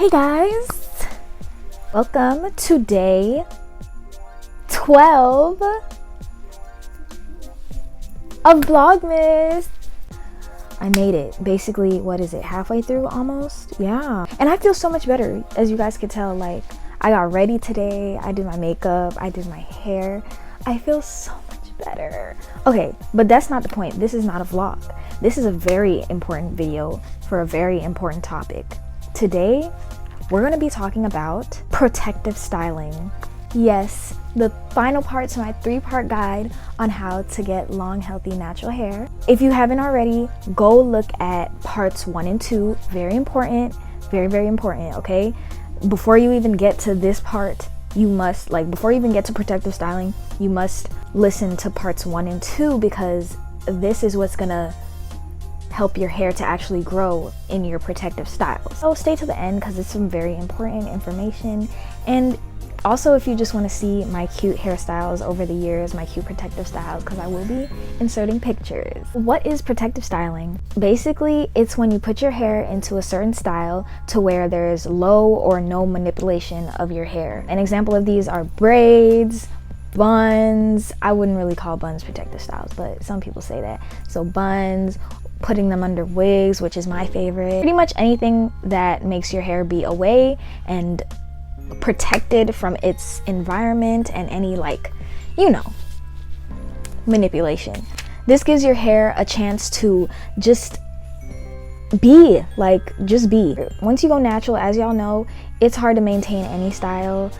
Hey guys, welcome to day 12 of Vlogmas. I made it. Basically, what is it, halfway through almost? Yeah. And I feel so much better, as you guys could tell. Like, I got ready today, I did my makeup, I did my hair. I feel so much better. Okay, but that's not the point. This is not a vlog. This is a very important video for a very important topic. Today, we're going to be talking about protective styling. Yes, the final part to my 3-part guide on how to get long, healthy, natural hair. If you haven't already, go look at parts 1 and 2. Very important, very, very important, okay? Before you even get to this part, you must, before you even get to protective styling, you must listen to parts 1 and 2 because this is what's gonna help your hair to actually grow in your protective styles. So stay to the end because it's some very important information. And also, if you just want to see my cute hairstyles over the years, my cute protective styles, because I will be inserting pictures. What is protective styling? Basically, it's when you put your hair into a certain style to where there's low or no manipulation of your hair. An example of these are braids, buns. I wouldn't really call buns protective styles, but some people say that. So buns, putting them under wigs, which is my favorite. Pretty much anything that makes your hair be away and protected from its environment and any manipulation. This gives your hair a chance to just be. Once you go natural, as y'all know, it's hard to maintain any style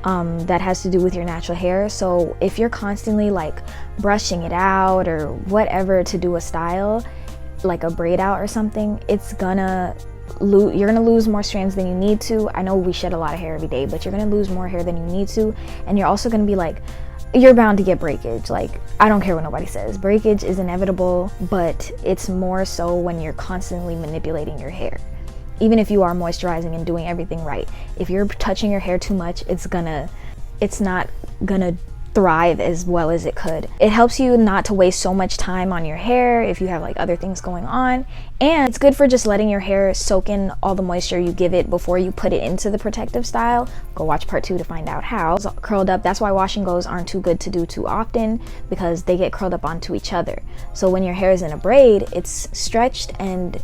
that has to do with your natural hair. So if you're constantly brushing it out or whatever to do a style, like a braid out or something, you're gonna lose more strands than you need to. I know we shed a lot of hair every day, but you're gonna lose more hair than you need to, and you're also gonna be you're bound to get breakage. I don't care what nobody says, breakage is inevitable, but it's more so when you're constantly manipulating your hair. Even if you are moisturizing and doing everything right, if you're touching your hair too much, it's not gonna thrive as well as it could. It helps you not to waste so much time on your hair if you have other things going on, and it's good for just letting your hair soak in all the moisture you give it before you put it into the protective style. Go watch part 2 to find out how. It's curled up, that's why wash and goes aren't too good to do too often, because they get curled up onto each other. So when your hair is in a braid, it's stretched and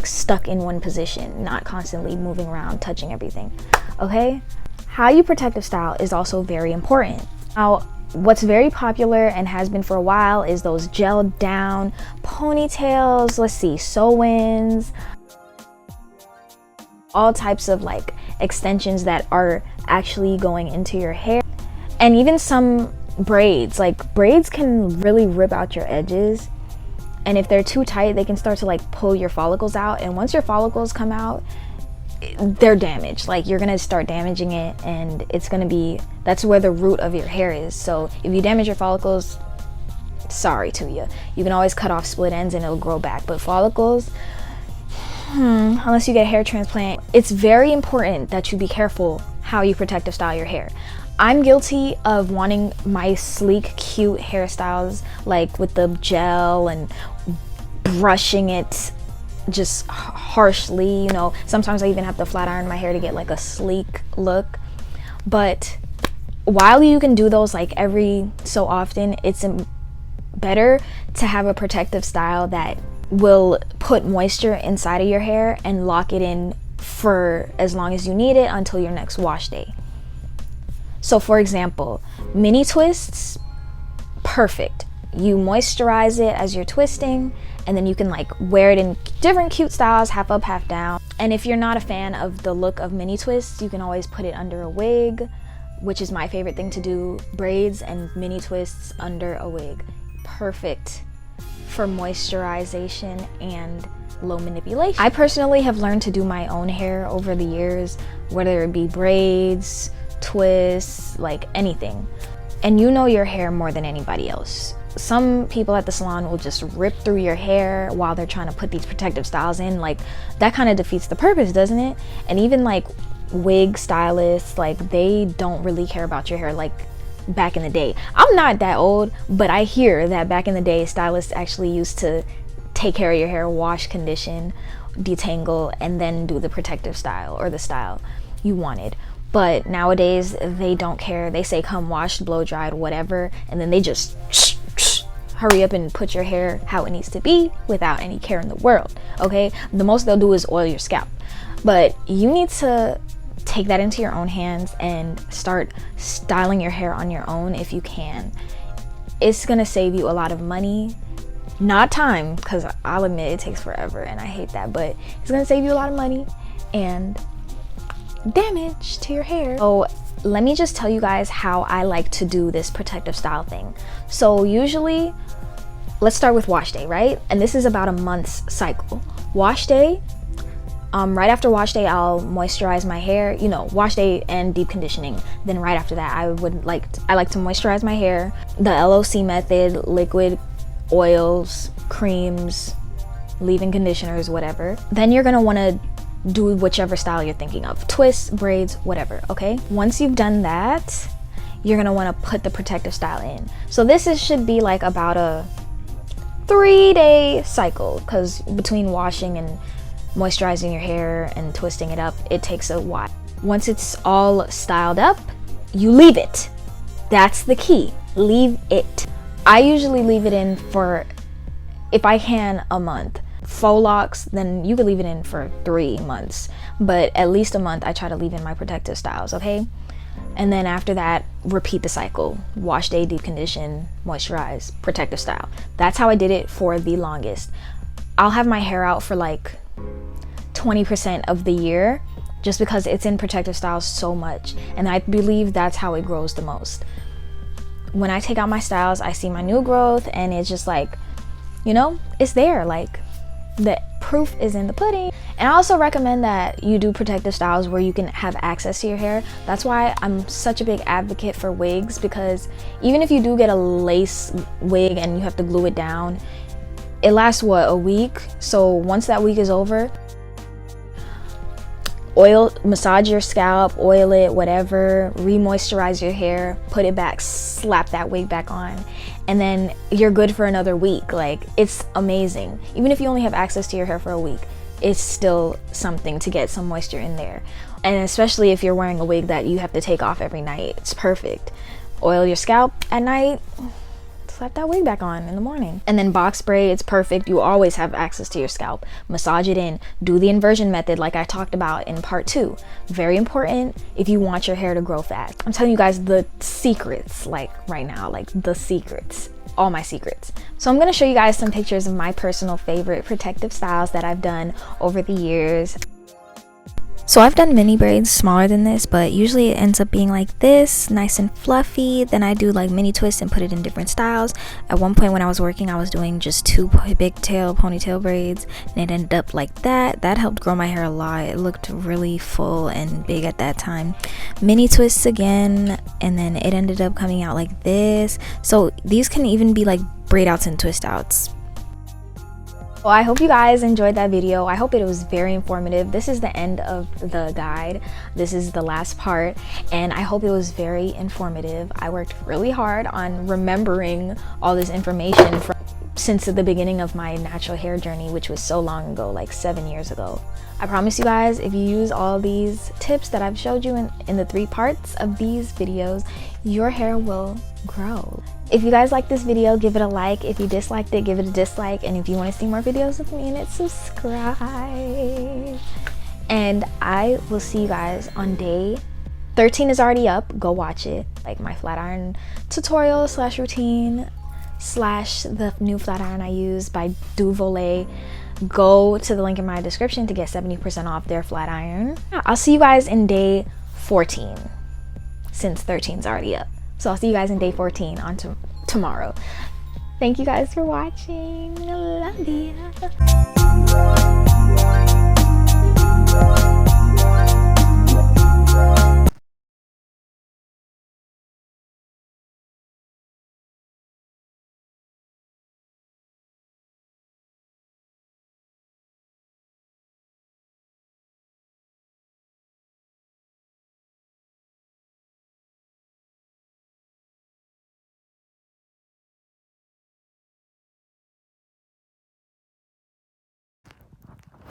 stuck in one position, not constantly moving around, touching everything. Okay, how you protective style is also very important. Now, what's very popular and has been for a while is those gelled down ponytails, sew-ins, all types of extensions that are actually going into your hair. And even some braids. Braids can really rip out your edges, and if they're too tight, they can start to pull your follicles out, and once your follicles come out, they're damaged. You're gonna start damaging it, and that's where the root of your hair is. So if you damage your follicles, sorry to you. You can always cut off split ends and it'll grow back, but follicles, unless you get a hair transplant, it's very important that you be careful how you protective style your hair. I'm guilty of wanting my sleek, cute hairstyles, with the gel and brushing it just harshly, sometimes I even have to flat iron my hair to get a sleek look. But while you can do those every so often, it's better to have a protective style that will put moisture inside of your hair and lock it in for as long as you need it until your next wash day. So for example, mini twists, perfect. You moisturize it as you're twisting, and then you can wear it in different cute styles, half up, half down. And if you're not a fan of the look of mini twists, you can always put it under a wig, which is my favorite thing to do. Braids and mini twists under a wig, perfect for moisturization and low manipulation. I personally have learned to do my own hair over the years, whether it be braids, twists, anything. And you know your hair more than anybody else. Some people at the salon will just rip through your hair while they're trying to put these protective styles in. That kind of defeats the purpose, doesn't it? And even wig stylists, they don't really care about your hair back in the day. I'm not that old, but I hear that back in the day, stylists actually used to take care of your hair, wash, condition, detangle and then do the protective style or the style you wanted. But nowadays they don't care. They say come washed, blow dried, whatever, and then they just hurry up and put your hair how it needs to be without any care in the world. Okay, the most they'll do is oil your scalp, but you need to take that into your own hands and start styling your hair on your own if you can. It's gonna save you a lot of money, not time, because I'll admit it takes forever and I hate that, but it's gonna save you a lot of money and damage to your hair. So let me just tell you guys how I like to do this protective style thing. So usually, let's start with wash day, right? And this is about a month's cycle. Wash day, right after wash day, I'll moisturize my hair, you know, wash day and deep conditioning. Then right after that, I like to moisturize my hair. The LOC method, liquid, oils, creams, leave-in conditioners, whatever. Then you're gonna wanna do whichever style you're thinking of, twists, braids, whatever. Okay, once you've done that, you're gonna want to put the protective style in. So this should be like about a 3-day cycle, because between washing and moisturizing your hair and twisting it up, it takes a while. Once it's all styled up, you leave it. That's the key, leave it. I usually leave it in for, if I can, a month. Faux locks, then you could leave it in for 3 months, but at least a month I try to leave in my protective styles. Okay, and then after that, repeat the cycle: wash day, deep condition, moisturize, protective style. That's how I did it for the longest. I'll have my hair out for like 20% of the year just because it's in protective styles so much, and I believe that's how it grows the most. When I take out my styles, I see my new growth, and it's just like, you know, it's there. Like, the proof is in the pudding. And I also recommend that you do protective styles where you can have access to your hair. That's why I'm such a big advocate for wigs, because even if you do get a lace wig and you have to glue it down, it lasts what, a week? So once that week is over, massage your scalp, oil it, whatever, re-moisturize your hair, put it back, slap that wig back on, and then you're good for another week. Like, it's amazing. Even if you only have access to your hair for a week, it's still something to get some moisture in there. And especially if you're wearing a wig that you have to take off every night, it's perfect. Oil your scalp at night, slap that wig back on in the morning. And then box spray, it's perfect. You always have access to your scalp. Massage it in. Do the inversion method like I talked about in part 2. Very important if you want your hair to grow fast. I'm telling you guys the secrets, like right now, like the secrets, all my secrets. So I'm gonna show you guys some pictures of my personal favorite protective styles that I've done over the years. So I've done mini braids smaller than this, but usually it ends up being like this, nice and fluffy. Then I do like mini twists and put it in different styles. At one point when I was working, I was doing just 2 big tail ponytail braids, and it ended up like that. That helped grow my hair a lot. It looked really full and big at that time. Mini twists again, and then it ended up coming out like this. So these can even be like braid outs and twist outs. Well, I hope you guys enjoyed that video. I hope it was very informative. This is the end of the guide. This is the last part, and I hope it was very informative. I worked really hard on remembering all this information since the beginning of my natural hair journey, which was so long ago, like 7 years ago. I promise you guys, if you use all these tips that I've showed you in the 3 parts of these videos, your hair will grow. If you guys like this video, give it a like. If you disliked it, give it a dislike. And if you want to see more videos of me in it, subscribe. And I will see you guys on day 13 is already up. Go watch it. Like my flat iron tutorial / routine / the new flat iron I use by Duvolet. Go to the link in my description to get 70% off their flat iron. I'll see you guys in day 14 since 13 is already up. So I'll see you guys in day 14 on tomorrow. Thank you guys for watching. I love you.